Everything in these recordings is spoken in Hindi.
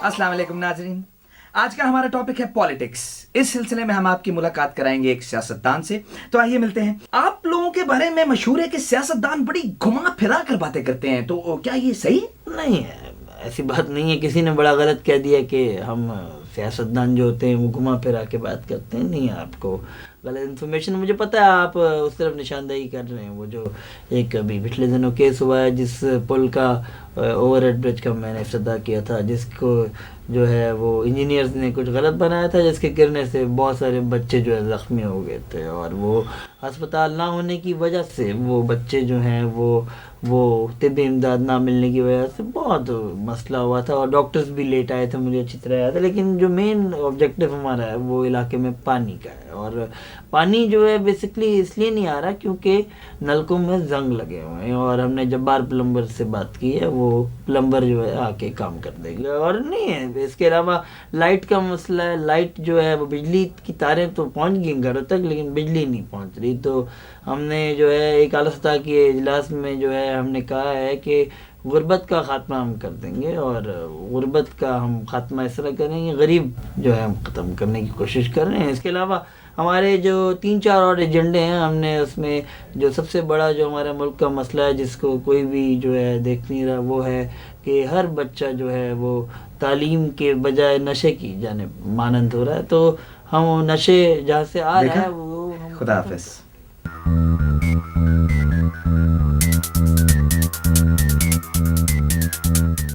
अस्सलाम वालेकुम नाज़रीन। आज का हमारा टॉपिक है पॉलिटिक्स। इस सिलसिले में हम आपकी मुलाकात कराएंगे एक सियासतदान से। तो आइए मिलते हैं। आप लोगों के बारे में मशहूर है कि सियासतदान बड़ी घुमा फिरा कर बातें करते हैं, तो क्या ये सही है? नहीं है, ऐसी बात नहीं है। किसी ने बड़ा गलत कह दिया कि हम सियासतदान जो होते हैं वो घुमा फिरा के बात करते हैं। नहीं है, आपको गलत इन्फॉर्मेशन। मुझे पता है आप उस तरफ निशानदेही कर रहे हैं। वो जो एक अभी पिछले दिनों केस हुआ है, जिस पुल का ओवरहेड ब्रिज का मैंने इफ्तिताह किया था, जिसको जो है वो इंजीनियर्स ने कुछ गलत बनाया था, जिसके गिरने से बहुत सारे बच्चे जो है ज़ख्मी हो गए थे, और वो अस्पताल ना होने की वजह से वो बच्चे जो हैं वो तिब्बी इमदाद ना मिलने की वजह से बहुत मसला हुआ था, और डॉक्टर्स भी लेट आए थे, मुझे अच्छी तरह याद है। लेकिन जो मेन ऑब्जेक्टिव हमारा है वो इलाके में पानी का है, और पानी जो है बेसिकली इसलिए नहीं आ रहा क्योंकि नलकों में जंग लगे हुए हैं, और हमने जब्बार प्लम्बर से बात की है, वो प्लम्बर जो है आके काम कर देंगे। और नहीं है, इसके अलावा लाइट का मसला है। लाइट जो है वो बिजली की तारें तो पहुंच गई घरों तक, लेकिन बिजली नहीं पहुंच रही। तो हमने जो है एक आला सतह के इजलास में जो है हमने कहा है कि गुर्बत का ख़ात्मा हम कर देंगे, और गुर्बत का हम ख़ात्मा इस तरह करेंगे, गरीब जो है हम ख़त्म करने की कोशिश कर रहे हैं। इसके अलावा हमारे जो 3-4 और एजेंडे हैं, हमने उसमें जो सबसे बड़ा जो हमारे मुल्क का मसला है, जिसको कोई भी जो है देख नहीं रहा, वो है कि हर बच्चा जो है वो तालीम के बजाय नशे की जानिब मानंद हो रहा है। तो हम नशे जहाँ से आ रहा है वो खुदा हाफिज।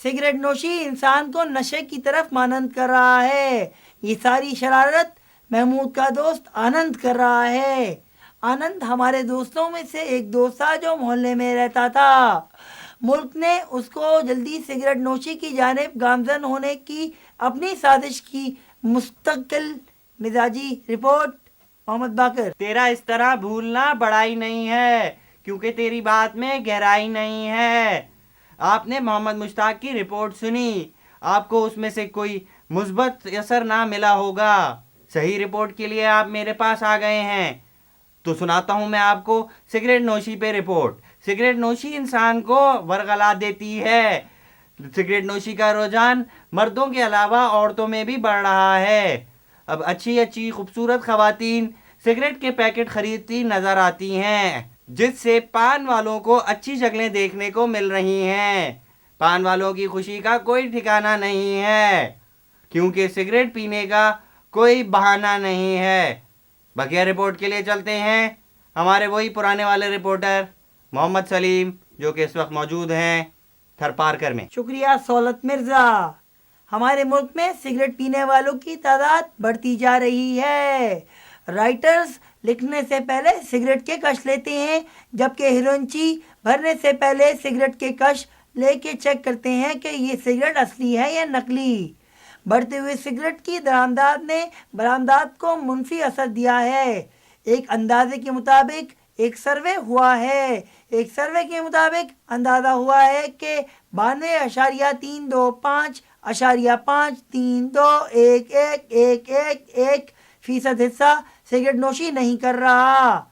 सिगरेट नोशी इंसान को नशे की तरफ मानंद कर रहा है। ये सारी शरारत महमूद का दोस्त आनंद कर रहा है। आनंद हमारे दोस्तों में से एक दोस्त था जो मोहल्ले में रहता था। मुल्क ने उसको जल्दी सिगरेट नोशी की जानिब गामजन होने की अपनी साजिश की मुस्तकिल मिजाजी रिपोर्ट। मोहम्मद बाकर। तेरा इस तरह भूलना बड़ाई नहीं है, क्योंकि तेरी बात में गहराई नहीं है। आपने मोहम्मद मुश्ताक की रिपोर्ट सुनी, आपको उसमें से कोई मुस्बत असर ना मिला होगा। सही रिपोर्ट के लिए आप मेरे पास आ गए हैं, तो सुनाता हूं मैं आपको सिगरेट नोशी पे रिपोर्ट। सिगरेट नोशी इंसान को वरगला देती है। सिगरेट नोशी का रुझान मर्दों के अलावा औरतों में भी बढ़ रहा है। अब अच्छी अच्छी खूबसूरत खवातीन सिगरेट के पैकेट खरीदती नजर आती हैं, जिससे पान वालों को अच्छी शक्लें देखने को मिल रही हैं। पान वालों की खुशी का कोई ठिकाना नहीं है, क्योंकि सिगरेट पीने का कोई बहाना नहीं है। बकिया रिपोर्ट के लिए चलते हैं हमारे वही पुराने वाले रिपोर्टर मोहम्मद सलीम, जो कि इस वक्त मौजूद हैं थरपारकर में। शुक्रिया सौलत मिर्जा। हमारे मुल्क में सिगरेट पीने वालों की तादाद बढ़ती जा रही है। राइटर्स लिखने से पहले सिगरेट के कश लेते हैं, जबकि हिरोइनची भरने से पहले सिगरेट के कश लेके चेक करते हैं कि ये सिगरेट असली है या नकली। बढ़ते हुए सिगरेट की दरामदाद ने बरामदाद को मुनफी असर दिया है। एक अंदाजे के मुताबिक एक सर्वे हुआ है। एक सर्वे के मुताबिक अंदाज़ा हुआ है कि 92.53532132111 हिस्सा सिगरेट नोशी नहीं कर रहा,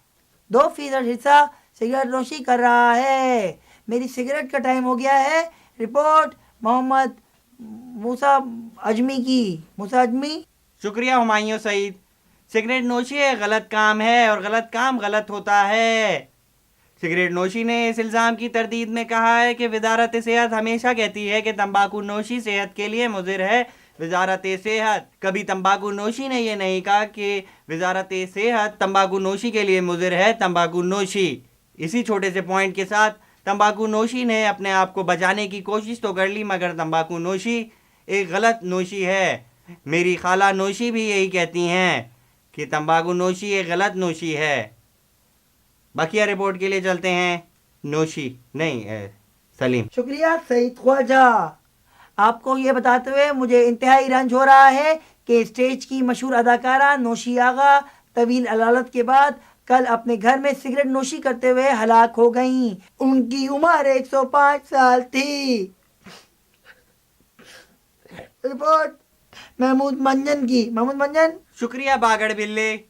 2% हिस्सा सिगरेट नोशी कर रहा है। मेरी सिगरेट का टाइम हो गया है। रिपोर्ट मोहम्मद मूसा अजमी की। मूसा अजमी। शुक्रिया हुमायूं सईद। सिगरेट नोशी एक गलत काम है, और गलत काम गलत होता है। सिगरेट नोशी ने इस इल्ज़ाम की तरदीद में कहा है कि वजारत सेहत हमेशा कहती है कि तंबाकू नोशी सेहत के लिए मुज़िर है। वजारत सेहत कभी तंबाकू नोशी ने यह नहीं कहा कि वजारत सेहत तंबाकू नोशी के लिए मुज़िर है। तंबाकू नोशी, इसी छोटे से पॉइंट के साथ तंबाकू नोशी ने अपने आप को बचाने की कोशिश तो कर ली, मगर तंबाकू नोशी एक गलत नोशी है। मेरी खाला नोशी भी यही कहती हैं कि तंबाकू नोशी एक गलत नोशी है। बकिया रिपोर्ट के लिए चलते हैं नोशी नहीं सलीम। शुक्रिया सईद ख्वाजा। आपको ये बताते हुए मुझे इंतहाई रंज हो रहा है कि स्टेज की मशहूर अदाकारा नोशी आगा तवील अदालत के बाद कल अपने घर में सिगरेट नोशी करते हुए हलाक हो गईं। उनकी उम्र 105 साल थी। रिपोर्ट महमूद मंजन की। महमूद मंजन। शुक्रिया बागड़ बिल्ले।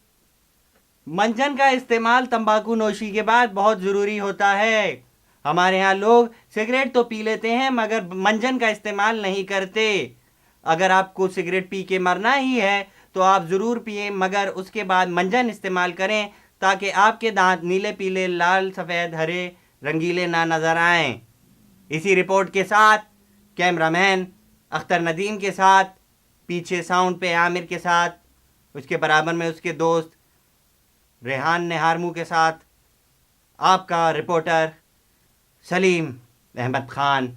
मंजन का इस्तेमाल तंबाकू नोशी के बाद बहुत ज़रूरी होता है। हमारे यहाँ लोग सिगरेट तो पी लेते हैं, मगर मंजन का इस्तेमाल नहीं करते। अगर आपको सिगरेट पी के मरना ही है तो आप ज़रूर पिए, मगर उसके बाद मंजन इस्तेमाल करें ताकि आपके दांत नीले पीले लाल सफ़ेद हरे रंगीले ना नज़र आएं। इसी रिपोर्ट के साथ कैमरामैन अख्तर नदीम के साथ, पीछे साउंड पे आमिर के साथ, उसके बराबर में उसके दोस्त रेहान नेहारमू के साथ, आपका रिपोर्टर सलीम अहमद खान,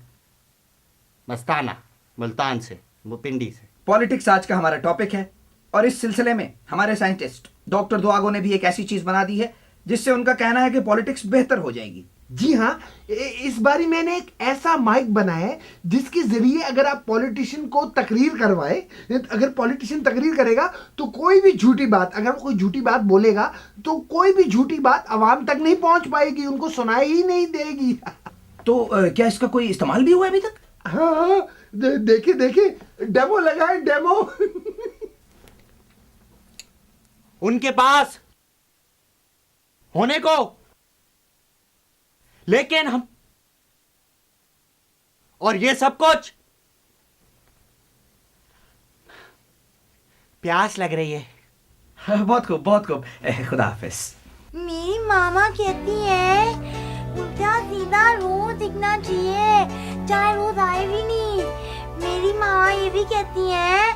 मस्ताना मुल्तान से, वो पिंडी से। पॉलिटिक्स आज का हमारा टॉपिक है और इस सिलसिले में हमारे साइंटिस्ट डॉक्टर दुआगो ने भी एक ऐसी चीज बना दी है जिससे उनका कहना है कि पॉलिटिक्स बेहतर हो जाएगी। जी हाँ, इस बारी मैंने एक ऐसा माइक बनाया है जिसके जरिए अगर आप पॉलिटिशियन को तकरीर करवाए, अगर पॉलिटिशियन तकरीर करेगा तो कोई भी झूठी बात, अगर वो कोई झूठी बात बोलेगा तो कोई भी झूठी बात आवाम तक नहीं पहुंच पाएगी, उनको सुनाई ही नहीं देगी। तो क्या इसका कोई इस्तेमाल भी हुआ है अभी तक? हाँ, देखिए देखिए, डेमो लगाए, डेमो। उनके पास होने को, लेकिन हम, और ये सब कुछ, प्यास लग रही है। बहुत खूब, बहुत खूब। खुदा हाफिज। मेरी मामा कहती है उल्टा सीधा रोज दिखना चाहिए, चाहे रोज आए भी नहीं। मेरी मामा ये भी कहती है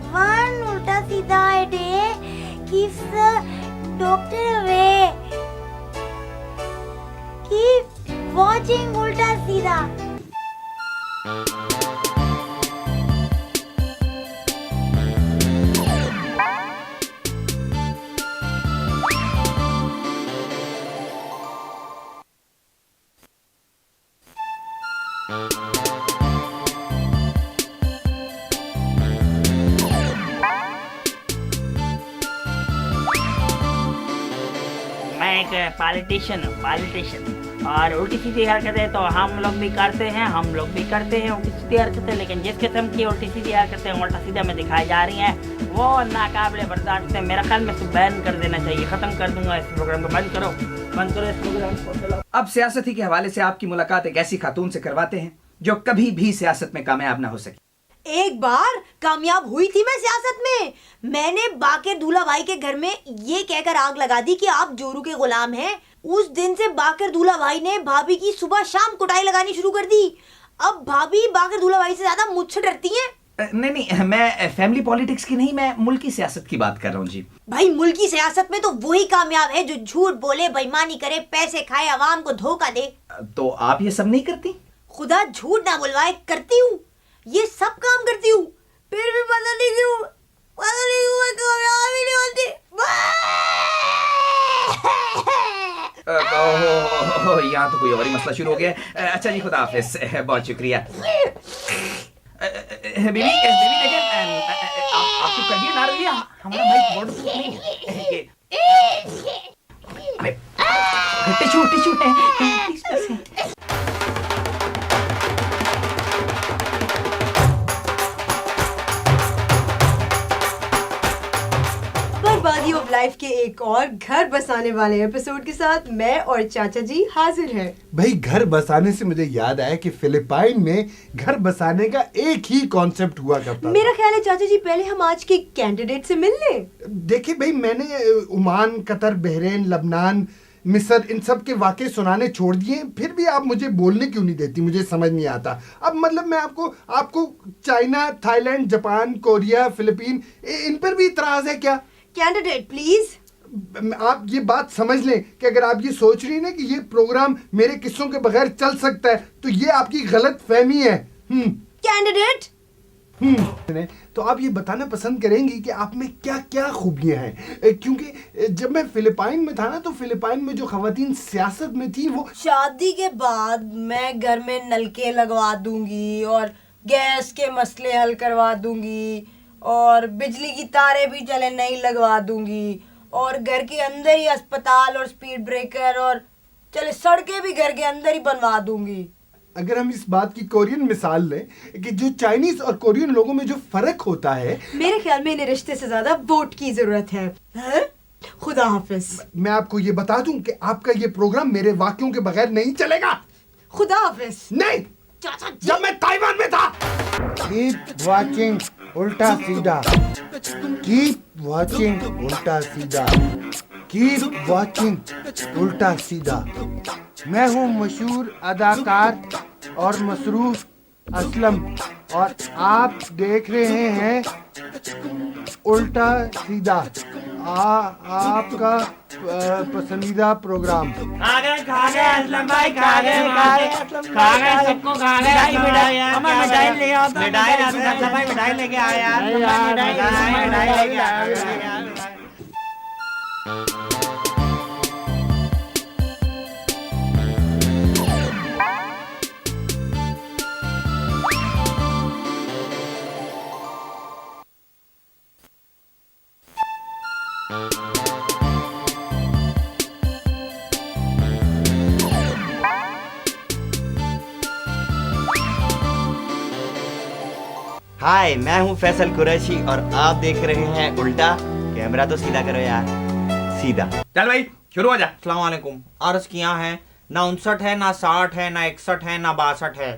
वन उल्टा सीधा a day keeps the doctor away. Keep watching उल्टा सीधा। मैं एक पॉलिटिशियन और उल्टी सीधी हरकतें तो हम लोग भी करते हैं, उल्टी सीधी हरकतें, लेकिन जिस किस्म की उल्टी सीधी हरकतें उल्टा सीधा में दिखाई जा रही हैं वो नाकाबिले बर्दाश्त है। मेरा ख्याल में इसको बैन कर देना चाहिए, खत्म कर दूंगा इस प्रोग्राम को। बंद करो इस प्रोग्राम को, चलो। अब सियासती के हवाले से आपकी मुलाकात एक ऐसी खातून से करवाते हैं जो कभी भी सियासत में कामयाब ना हो सकी। एक बार कामयाब हुई थी मैं सियासत में। मैंने बाकर दूल्हा भाई के घर में ये कहकर आग लगा दी कि आप जोरू के गुलाम हैं। उस दिन से बाकर दूल्हा भाई ने भाभी की सुबह शाम कुटाई लगानी शुरू कर दी। अब भाभी बाकर दूल्हा भाई से ज्यादा मुझसे डरती हैं। नहीं, मैं फैमिली पॉलिटिक्स की नहीं, मैं मुल्की सियासत की बात कर रहा हूँ जी। भाई मुल्की सियासत में तो वही कामयाब है जो झूठ बोले, बेईमानी करे, पैसे खाए, आवाम को धोखा दे। तो आप ये सब नहीं करती? खुदा झूठ ना बुलवाए, करती हूँ, ये सब काम करती हूँ, फिर भी पता नहीं क्यों मैं कामयाब ही नहीं होती। यहाँ तो कोई और ही मसला शुरू हो गया। अच्छा जी, खुदा हाफिज, बहुत शुक्रिया। बेबी देखिए, आप चुप करिए ना, रहिए, हमारा माइक बोर्ड नहीं है। टिश्यू है। बर्बादी ऑफ लाइफ के एक और घर बसाने वाले एपिसोड के साथ मैं और चाचा जी हाजिर हैं। भाई, घर बसाने से मुझे याद आया कि फिलिपाइन में घर बसाने का एक ही कॉन्सेप्ट हुआ करता मेरा ख्याल है चाचा जी पहले हम आज के कैंडिडेट से मिल लें। देखिए भाई, मैंने ओमान, कतर, बहरीन, लबनान, मिस्र, इन सब के वाक़े सुनाने छोड़ दिए, फिर भी आप मुझे बोलने क्यों नहीं देती? मुझे समझ नहीं आता। अब मतलब मैं आपको China, Thailand, Japan, Korea, Philippine, इन पर भी इतराज है क्या? Candidate please. आप ये बात समझ लें कि अगर आप ये सोच रही हैं ना कि ये प्रोग्राम मेरे किस्सों के बगैर चल सकता है, तो ये आपकी गलत फहमी है। कैंडिडेट तो आप ये बताना पसंद करेंगी कि आप में क्या क्या खूबियां हैं? क्योंकि जब मैं फिलिपाइन में था ना, तो फिलिपाइन में जो खवातीन सियासत में थी वो शादी के बाद मैं घर में नलके लगवा दूंगी और गैस के मसले हल करवा दूंगी और बिजली की तारें भी चले नहीं लगवा दूंगी और घर के अंदर ही अस्पताल और स्पीड ब्रेकर और चले सड़कें भी घर के अंदर ही बनवा दूंगी। अगर हम इस बात की कोरियन मिसाल लें कि जो चाइनीज और कोरियन लोगों में जो फर्क होता है, मेरे ख्याल में इन्हें रिश्ते से ज्यादा वोट की जरूरत है। खुदा हाफिज। मैं आपको ये बता दूं कि आपका ये प्रोग्राम मेरे वाक्यों के बगैर नहीं चलेगा। खुदा हाफिज। नहीं, जब मैं ताइवान में था। कीप वॉचिंग उल्टा सीधा, कीप वॉचिंग उल्टा सीधा, कीप वॉचिंग उल्टा सीधा। मैं हूँ मशहूर अदाकार और मसरूफ असलम और आप देख रहे हैं उल्टा सीधा, आपका पसंदीदा प्रोग्राम। खा गए असलम भाई, खा गए सबको खा गए। मिठाई ले आओ, मिठाई असलम भाई, मिठाई लेके आए यार, मिठाई लेके आए। हाय, मैं हूँ फैसल कुरैशी और आप देख रहे हैं उल्टा। कैमरा तो सीधा करो यार, सीधा। चल भाई शुरू हो जा। अस्सलाम वालेकुम। अर्ज किया है, ना 59 है, ना 60 है, ना 61 है, ना 62 है।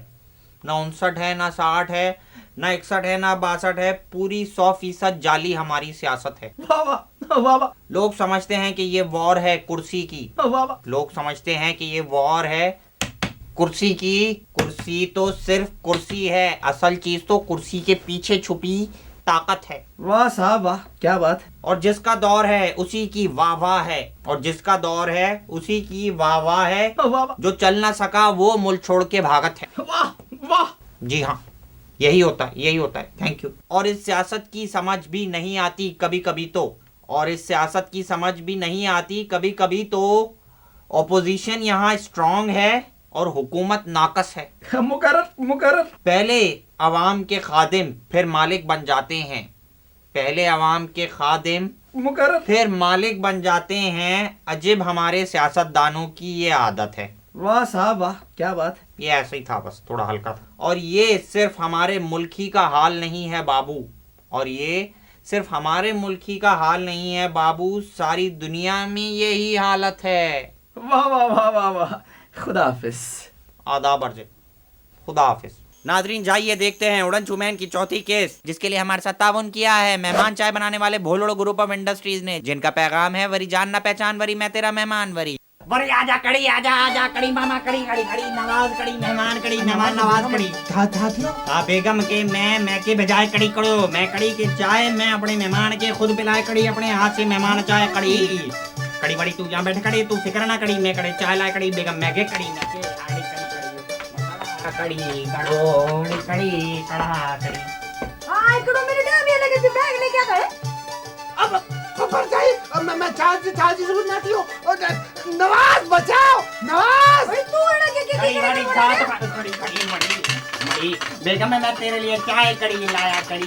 ना 59 है, ना 60 है, ना 61 है, ना 62 है। पूरी 100% जाली हमारी सियासत है। वाह वाह वाह वाह लोग समझते हैं कि ये वॉर है कुर्सी की। वाह वाह। लोग समझते हैं कि ये वॉर है कुर्सी की। कुर्सी तो सिर्फ कुर्सी है, असल चीज तो कुर्सी के पीछे छुपी ताकत है। वाह साहब वाह, क्या बात। और जिसका दौर है उसी की वाह वाह है, और जिसका दौर है उसी की वाह वाह है। वाह वाह जो चल ना सका वो मुल्क छोड़ के भागत है। वाह वाह। जी हाँ, यही होता है, यही होता है। Thank you. और इस सियासत की समझ भी नहीं आती कभी कभी तो, और इस सियासत की समझ भी नहीं आती कभी कभी तो। ऑपोजिशन यहाँ स्ट्रांग है और हुकूमत नाकस है। मुकर्रर। पहले अवाम के खादिम फिर मालिक बन जाते हैं। पहले अवाम के खादिम मुकर्रर। फिर मालिक बन जाते हैं। अजीब हमारे सियासतदानों की ये आदत है। वाह साहब वाह, क्या बात। ये ऐसे ही था, बस थोड़ा हल्का था। और ये सिर्फ हमारे मुल्क ही का हाल नहीं है बाबू, और ये सिर्फ हमारे मुल्क ही का हाल नहीं है बाबू, सारी दुनिया में यही हालत है। वाह वाह वाह वाह वाह। खुदा हाफिज। आदाब अर्ज, खुदा हाफिज। नाजरीन जाइए देखते हैं उड़न चुमैन की चौथी केस, जिसके लिए हमारे साथ ताउन किया है मेहमान चाय बनाने वाले भोलोड़ो ग्रुप ऑफ इंडस्ट्रीज ने, जिनका पैगाम है वरी जान ना पहचान वरी मैं तेरा मेहमान वरी। वरी आजा कड़ी, आजा आजा कड़ी मामा कड़ी, कड़ी कड़ी नवाज कड़ी मेहमान कड़ी मेहमान नवाज कड़ी। हाँ बेगम के मैं के बजाय कड़ी करो, मैं कड़ी के चाय मैं अपने मेहमान के खुद पिलाए कड़ी, अपने हाथ से मेहमान चाय कड़ी। कड़ी बड़ी तू यहाँ बैठ कड़ी, तू फिक्र ना कड़ी, मैं कड़ी चाय लाए कड़ी, बेगम मैं के कड़ी मैं के आड़ी कड़ी कड़ोड़ी कड़ी कड़ा कड़ी। हां कड़ो मेरे डे में लगे तू बैग लेके आ गए। अब पर जाइए, अब मैं चार्ज से कुछ ना दियो। नवाज बचाओ, नवाज। अरे तू एड़ा के कड़ी बड़ी चाय कड़ी कड़ी बड़ी बेगम मैं तेरे लिए चाय कड़ी लाया कड़ी।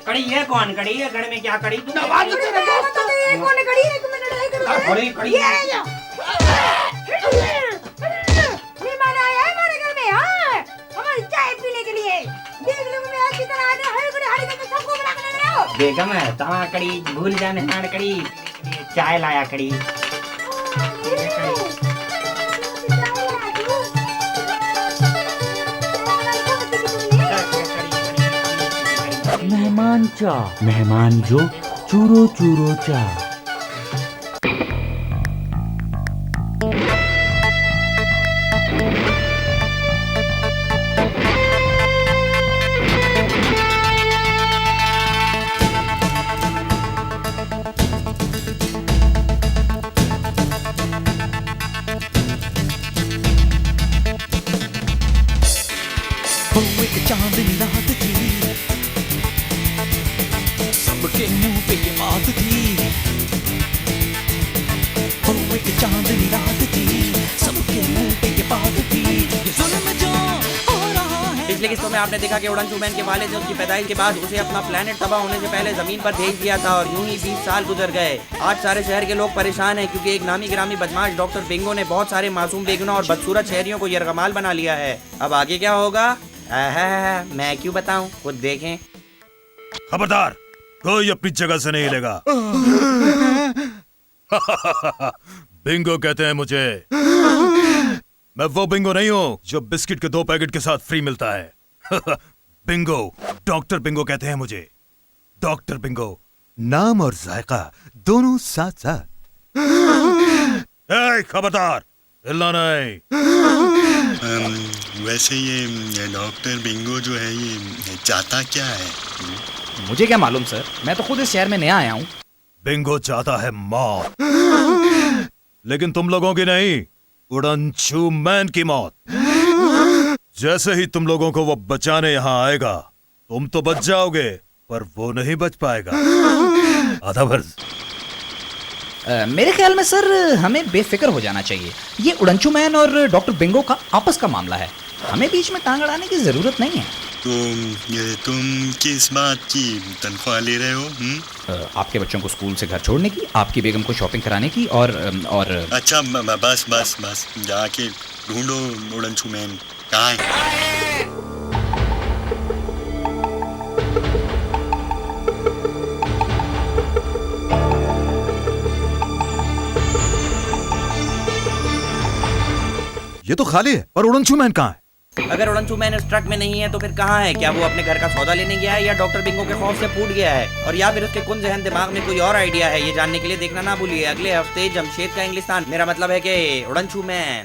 कड़ी ये कौन कड़ी है घर में, क्या कड़ी तू? नवाज तेरा दोस्त ये कौन कड़ी है? एक मिनट है करो। बड़ी कड़ी ये मेहमान आया है हमारे घर में। हां हमारी चाय पीने के लिए। देख लो मैं अच्छी तरह आने हरी करके सबको बना के ले आओ। बेगम है तवा कड़ी भूल जा मेहमान कड़ी, चाय लाया कड़ी। मेहमान चा, मेहमान जो चूरो चूरो चा। चांदनी रात थी, सबके मुंह पे ये बात थी। एक चांदनी रात थी, सबके मुंह पे ये बात थी। ये जुल्म जो हो रहा है। पिछले किस्तों में आपने देखा कि उड़न चुमैन के वालिद ने उसकी पैदाइश के बाद उसे अपना प्लेनेट तबाह होने से पहले जमीन पर भेज दिया था, और यूं ही 20 साल गुजर गए। आज सारे शहर के लोग परेशान हैं क्योंकि एक नामी गिरामी बदमाश डॉक्टर बिंगो ने बहुत सारे मासूम बेगुनाह और बदसूरत शहरियों को यरगमाल बना लिया है। अब आगे क्या होगा मैं क्यों बताऊं, खुद देखें। खबरदार, कोई अपनी जगह से नहीं हिलेगा। बिंगो कहते हैं मुझे। मैं वो बिंगो नहीं हूँ जो बिस्किट के 2 पैकेट के साथ फ्री मिलता है। बिंगो, डॉक्टर बिंगो कहते हैं मुझे। डॉक्टर बिंगो, नाम और जायका दोनों साथ साथ। खबरदार, हिलना नहीं। वैसे ये डॉक्टर बिंगो जो है ये चाहता क्या है? मुझे क्या मालूम सर, मैं तो खुद इस शहर में नया आया हूँ। बिंगो चाहता है मौत, लेकिन तुम लोगों की नहीं, उड़नछू मैन की मौत। जैसे ही तुम लोगों को वो बचाने यहाँ आएगा, तुम तो बच जाओगे, पर वो नहीं बच पाएगा। आधा फर्ज। मेरे ख्याल में सर हमें बेफिक्र हो जाना चाहिए। ये उड़नछू मैन और डॉक्टर बिंगो का आपस का मामला है, हमें बीच में टांग अड़ाने की जरूरत नहीं है। तो ये तुम किस बात की तनख्वाह ले रहे हो? आपके बच्चों को स्कूल से घर छोड़ने की, आपकी बेगम को शॉपिंग कराने की और अच्छा बस बस बस, जाके ढूंढो उड़नछू मैन कहाँ है। ये तो खाली है, पर उड़नछू मैन कहाँ है? अगर उड़नछू मैन इस ट्रक में नहीं है तो फिर कहाँ है? क्या वो अपने घर का सौदा लेने गया है या डॉक्टर बिंगो के खौफ से फूट गया है, और या फिर उसके कुन जहन दिमाग में कोई और आइडिया है? ये जानने के लिए देखना ना भूलिए अगले हफ्ते जमशेद का इंग्लिस्तान। मेरा मतलब है कि उड़नछू मैन।